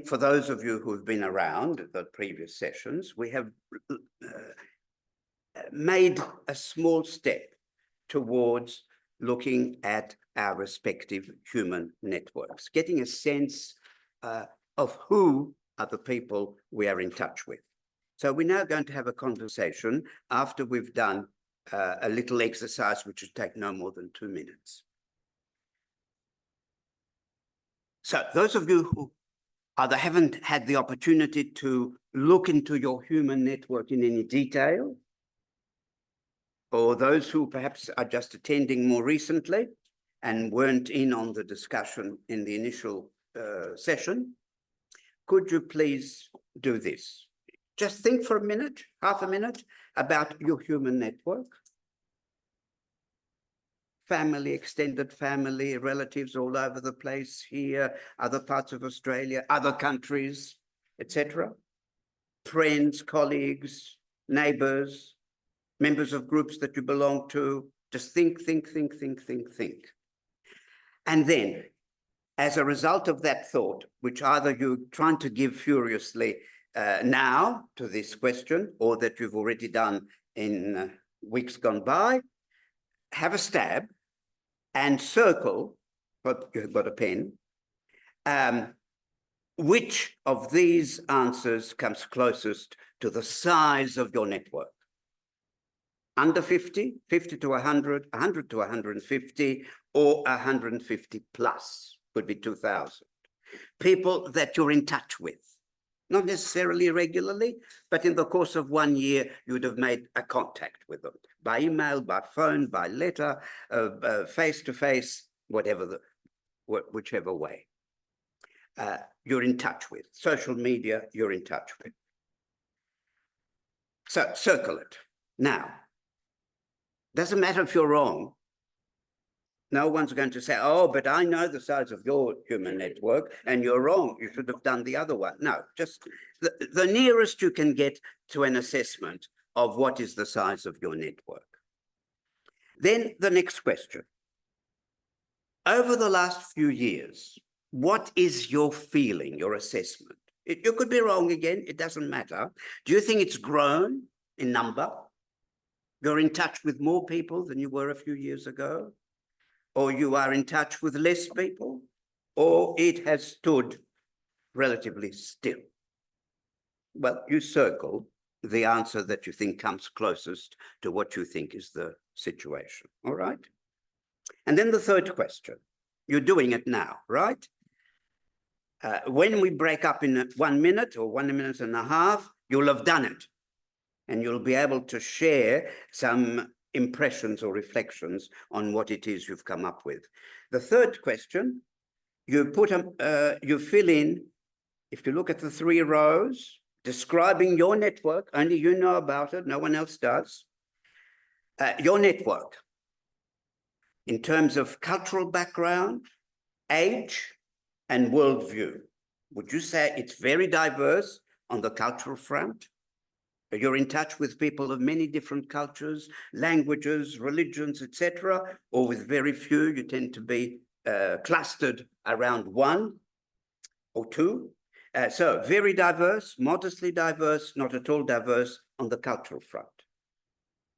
for those of you who've been around at the previous sessions, we have made a small step towards looking at our respective human networks, getting a sense of who are the people we are in touch with. So we're now going to have a conversation after we've done a little exercise, which will take no more than 2 minutes. So those of you who either haven't had the opportunity to look into your human network in any detail, or those who perhaps are just attending more recently and weren't in on the discussion in the initial session, could you please do this? Just think for a minute, half a minute, about your human network. Family, extended family, relatives all over the place here, other parts of Australia, other countries, etc. Friends, colleagues, neighbors, members of groups that you belong to. Just think. And then, as a result of that thought, which either you're trying to give furiously now to this question, or that you've already done in weeks gone by, have a stab and circle, but you've got a pen, which of these answers comes closest to the size of your network? Under 50, 50 to 100, 100 to 150, or 150 plus, could be 2,000. People that you're in touch with, not necessarily regularly, but in the course of 1 year, you would have made a contact with them by email, by phone, by letter, face to face, whichever way. You're in touch with. Social media, you're in touch with. So circle it. Now, doesn't matter if you're wrong. No one's going to say, oh, but I know the size of your human network and you're wrong. You should have done the other one. No, just the nearest you can get to an assessment of what is the size of your network. Then the next question. Over the last few years, what is your feeling, your assessment? You could be wrong again, it doesn't matter. Do you think it's grown in number? You're in touch with more people than you were a few years ago? Or you are in touch with less people? Or it has stood relatively still? Well, you circle the answer that you think comes closest to what you think is the situation, all right? And then the third question, you're doing it now, right? When we break up in 1 minute or 1 minute and a half, you'll have done it. And you'll be able to share some impressions or reflections on what it is you've come up with. The third question, you fill in, if you look at the 3 rows, describing your network, only you know about it, no one else does. Your network, in terms of cultural background, age, and worldview. Would you say it's very diverse on the cultural front? You're in touch with people of many different cultures, languages, religions, etc., or with very few, you tend to be clustered around 1 or 2. So very diverse, modestly diverse, not at all diverse on the cultural front.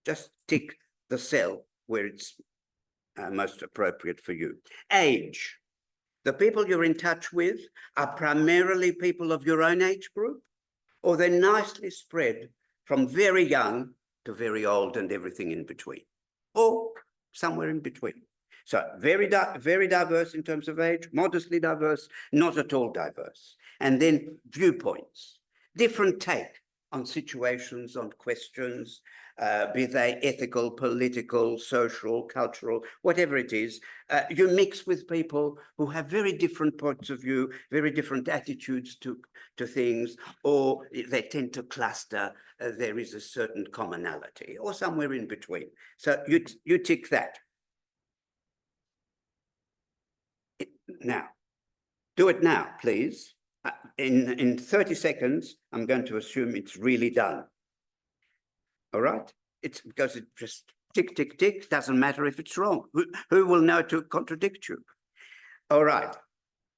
Just tick the cell where it's most appropriate for you. Age. The people you're in touch with are primarily people of your own age group, or they're nicely spread from very young to very old and everything in between, or somewhere in between. So very diverse in terms of age, modestly diverse, not at all diverse. And then viewpoints, different take on situations, on questions, be they ethical, political, social, cultural, whatever it is. You mix with people who have very different points of view, very different attitudes to things, or they tend to cluster. There is a certain commonality, or somewhere in between. So you tick that. Now, do it now, please. In 30 seconds, I'm going to assume it's really done. All right? It's because it just tick, tick, tick. Doesn't matter if it's wrong. Who will know to contradict you? All right.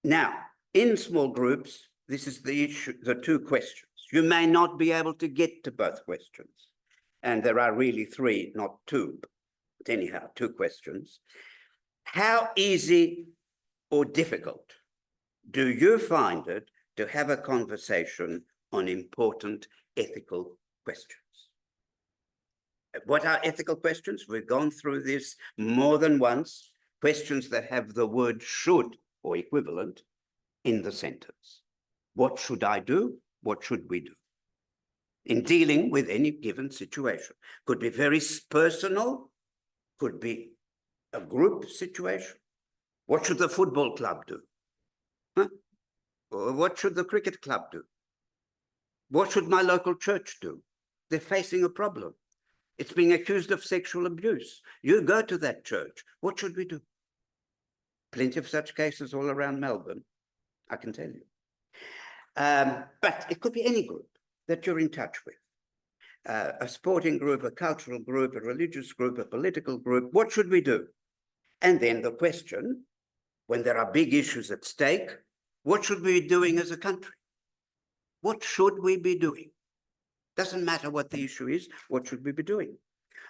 Now, in small groups, this is the issue, the 2 questions. You may not be able to get to both questions. And there are really 3, not 2. But anyhow, 2 questions. How easy or difficult do you find it to have a conversation on important ethical questions? What are ethical questions? We've gone through this more than once. Questions that have the word should or equivalent in the sentence. What should I do? What should we do? In dealing with any given situation. Could be very personal, could be a group situation. What should the football club do? Huh? Or what should the cricket club do? What should my local church do? They're facing a problem. It's being accused of sexual abuse. You go to that church. What should we do? Plenty of such cases all around Melbourne, I can tell you. But it could be any group that you're in touch with. A sporting group, a cultural group, a religious group, a political group. What should we do? And then the question, when there are big issues at stake, what should we be doing as a country? What should we be doing? Doesn't matter what the issue is, what should we be doing?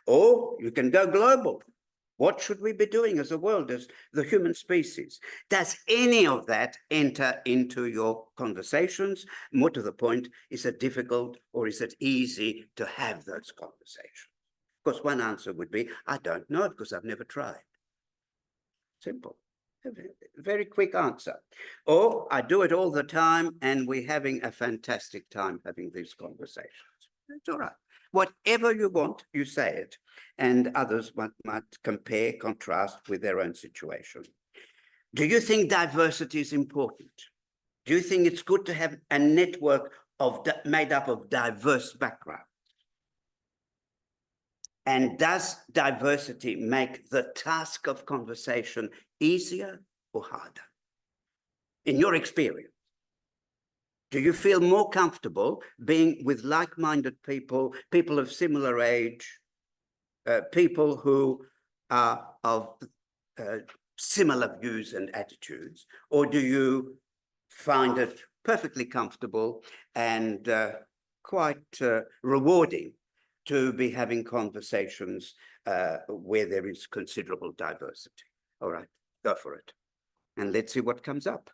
Or you can go global. What should we be doing as a world, as the human species? Does any of that enter into your conversations? More to the point, is it difficult or is it easy to have those conversations? Of course, one answer would be, I don't know because I've never tried. Simple. Very quick answer. Or I do it all the time and we're having a fantastic time having these conversations. It's all right. Whatever you want, you say it. And others might compare, contrast with their own situation. Do you think diversity is important? Do you think it's good to have a network made up of diverse backgrounds? And does diversity make the task of conversation easier or harder? In your experience, Do you feel more comfortable being with like-minded people, people of similar age, people who are of similar views and attitudes, or do you find it perfectly comfortable and quite rewarding to be having conversations where there is considerable diversity? All right, go for it. And let's see what comes up.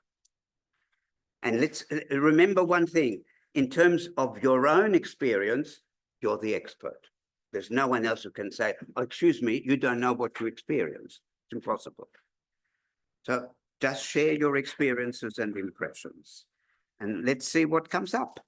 And let's remember one thing, in terms of your own experience, you're the expert. There's no one else who can say, oh, excuse me, you don't know what you experienced. It's impossible. So just share your experiences and impressions. And let's see what comes up.